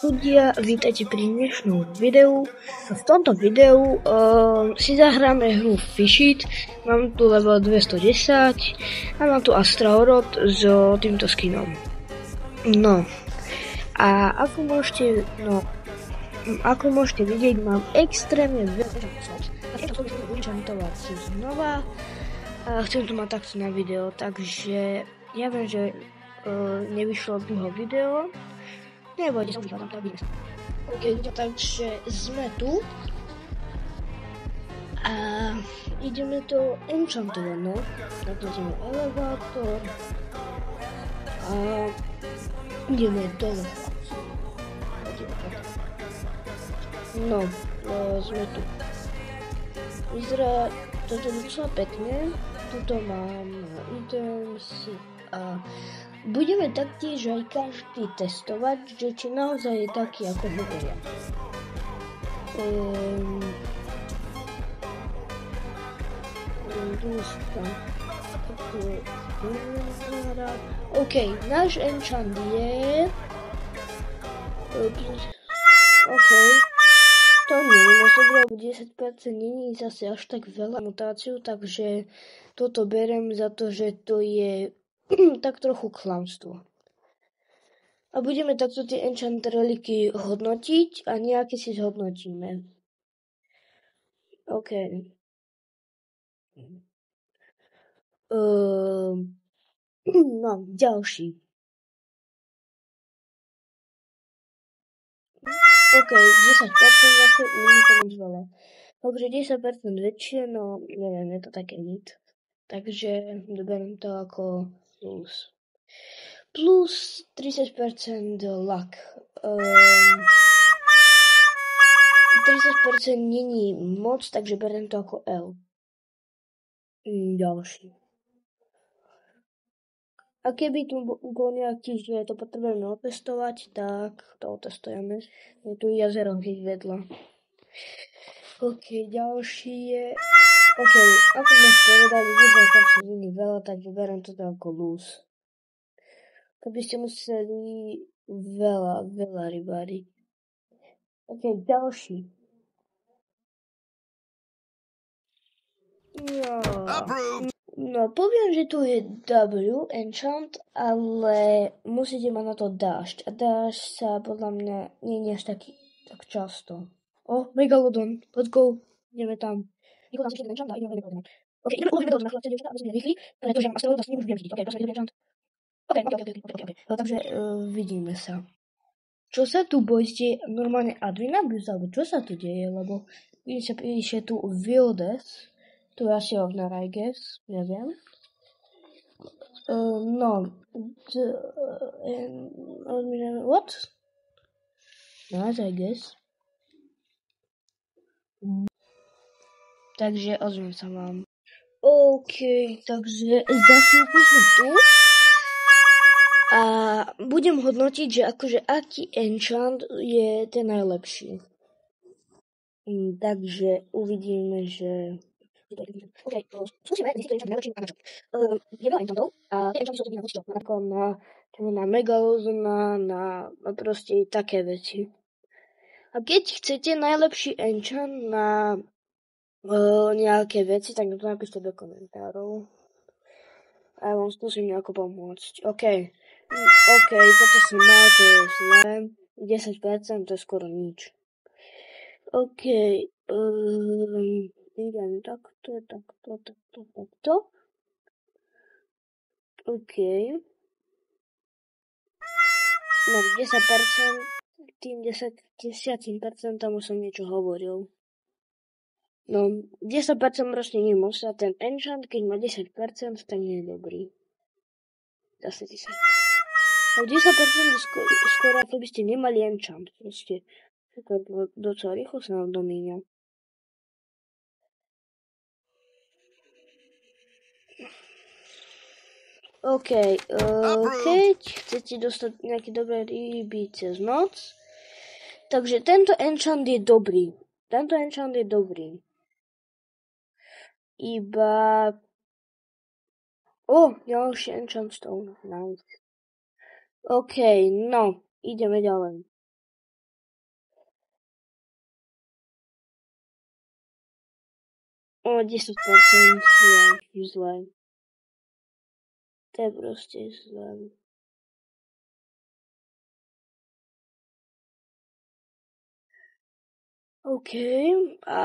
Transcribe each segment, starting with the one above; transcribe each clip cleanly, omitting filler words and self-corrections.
Ľudia, vítajte pri dnešnom videu. V tomto videu si zahráme hru Fishit. Mám tu level 210 a mám tu Astraorod s týmto skinom. No a ako môžete vidieť, mám extrémne veľa slov. A tieto slovy budem enchantovať znova. A chcem to mať takto na video, takže ja viem, že nevyšlo dlho video. Nebojte sa, už tam vidíme sa. OK, takže sme tu. A ideme to enchantovať, no. Nakladíme elevátor. A ideme dole. No, sme tu. Vyzerá toto docela pekne. Tuto mám items a budeme taktiež aj každý testovať, že či naozaj je taký, ako hovoria. OK, náš enchant je... OK, to nie je moc dobré, 10% nie je zase až tak veľa mutáciu, takže toto berem za to, že to je tak trochu klamstvo. A budeme takto tie enchant reliky hodnotiť a nejaké si zhodnotíme. OK. No, ďalší. OK, 10% zase není to moc veľa. Takže 10% väčšie, no neviem, je to také nic. Takže doberiem to ako plus. Plus 30% luck. 30% není moc, takže beriem to ako L. Ďalší. A keby tu bol nejaký, že to potrebujeme otestovať, tak to otestujeme. Je tu jazero vedľa. OK, ďalší je... OK, ako sme si povedali, 10% není veľa, takže beriem to ako lose. To by ste museli veľa rybáriť. OK, ďalší. No, poviem, že tu je W enchant, ale musíte mať na to dážď. A dážď sa podľa mňa nie je až taký tak často. Megalodon, let's go. Ideme tam. Nikto nám si ešte enchant a ideme Megalodon. OK, ideme uložiť Megalodon na chlapce, devčatá, aby sme rýchli, pretože mám Astraorod a s ním už budem vidieť. OK, prosím, enchant. OK. Takže vidíme sa. Čo sa tu bojíte? Normálne Advina Abuse, alebo čo sa tu deje? Lebo sa píše tu Wildest. Tu je asi ovnar, I guess. Neviem. What? Nice, I guess. Takže ozvem sa vám. OK, takže za chvíľku sme tu. A budem hodnotiť, že akože aký enchant je ten najlepší. Takže uvidíme, že... OK, skúsime zistiť, čo je enchant najlepší a na čo. Je veľa enchantov a tie enchanty sú teda na hocičo. Na Megalodona, na proste také veci. A keď chcete najlepší enchant na nejaké veci, tak to napíšte do komentárov. A ja vám skúsim nejako pomôcť. OK, toto som mal, to je zlé. 10% to je skoro nič. OK, idem takto. OK. No, 10%, tým 10% už som niečo hovoril. No, 10% proste nemusí a ten enchant, keď má 10%, tak nie je dobrý. Zase 10. A 10% skoro ako by ste nemali enchant. Proste, docela rýchlo sa nám domíňa. OK, keď chcete dostať nejaké dobré ryby cez noc, takže tento enchant je dobrý. Iba... ďalší enchant stone. Nice. OK, no, ideme ďalej. O 10%, je zlé. To je proste zlé. OK, a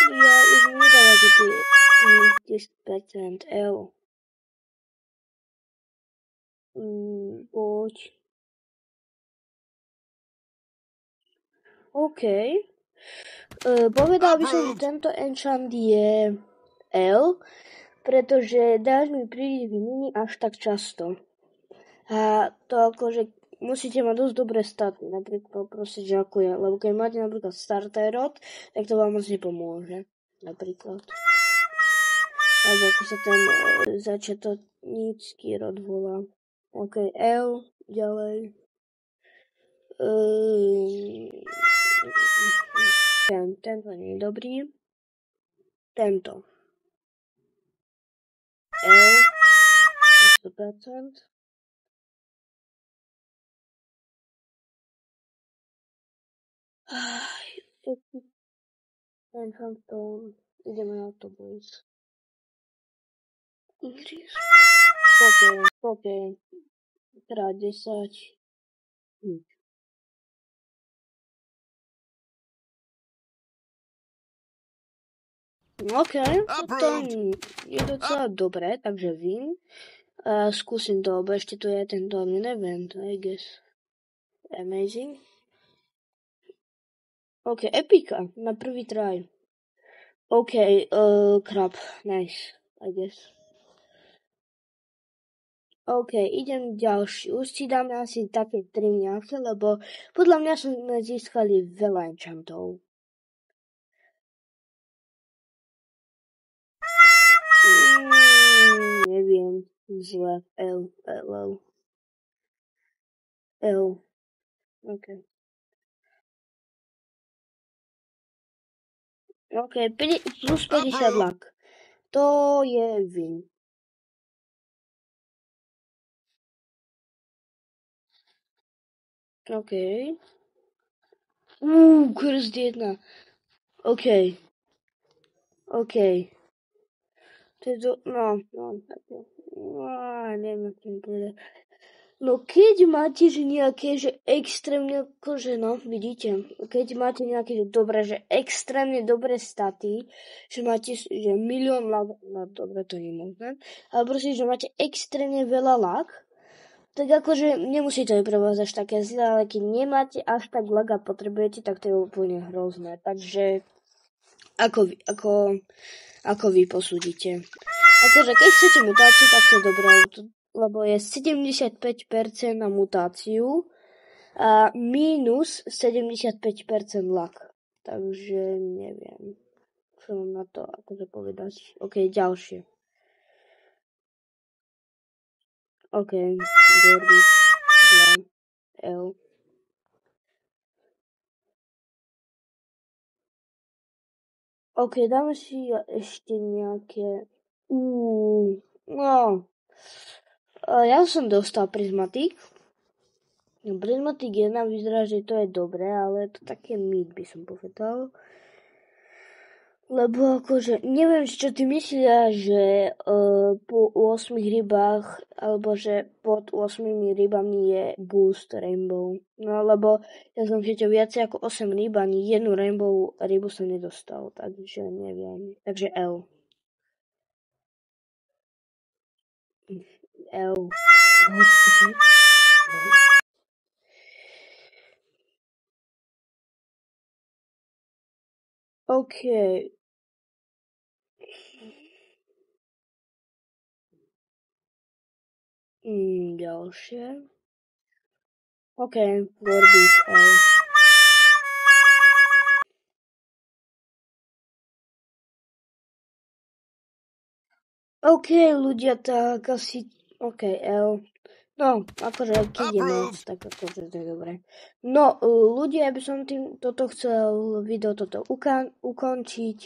ja už mi nedávate tie 10%, poď. OK. Povedal by som, že tento enchant je L, pretože dáš mi príliš výmeny až tak často. A to akože musíte mať dosť dobré staty, napríklad proste, že ako ja, lebo keď máte napríklad starter rod, tak to vám moc nepomôže, napríklad. Alebo ako sa ten začiatočnícky rod volá. OK, L, ďalej. Tento nie je dobrý. Tento. L, 100%. Enchantstone. Ideme na to, boys. Iris. OK. Krát 10. OK, to je docela dobré, takže vím. Skúsim to, lebo ešte tu je ten dominant event, I guess. Amazing. OK, epika, na prvý try. OK, crap, nice, I guess. OK, idem ďalší. Už si dáme asi také 3 nejaké, lebo podľa mňa sme získali veľa enchantov. Neviem, zle, L. OK. OK, plus 50 luck. To je win. OK. Kurz 1. OK. To je neviem, ako mi povedať. No keď máte, že nejaké, že extrémne, akože vidíte, keď máte nejaké dobré, že extrémne dobré staty, že máte, že milión lag, no dobre, to nie je možné, ale proste, že máte extrémne veľa lag, tak akože nemusí to je pre vás až také zlé, ale keď nemáte až tak lag a potrebujete, tak to je úplne hrozné. Takže ako vy posúdite? Akože keď chcete mutáciu, tak to je dobré, lebo je 75% na mutáciu a minus 75% lag. Takže neviem, čo mám na to akože povedať. OK, ďalšie. OK, Gordič, L. OK, dáme si ešte nejaké... Ja som dostal prismatik. Prismatik 1 vyzerá, že to je dobré, ale je to také mid, by som povedal. Lebo akože, neviem, čo ty myslia, že po 8 rybách, alebo že pod 8 rybami je boost rainbow. No lebo ja som chytil viacej ako 8 ryb, ani jednu rainbow rybu som nedostal, takže neviem. Takže L. OK. Ďalšie. OK, Gorbič L. OK, ľudia, tak asi... OK, L. No, akože keď je moc, tak akože to je dobré. No, ľudia, ja by som toto chcel video ukončiť.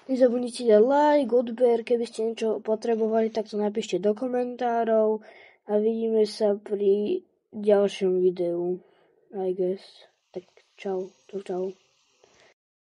Nezabudnite dať like, odber, keby ste niečo potrebovali, tak to napíšte do komentárov a vidíme sa pri ďalšom videu, I guess. Tak čau.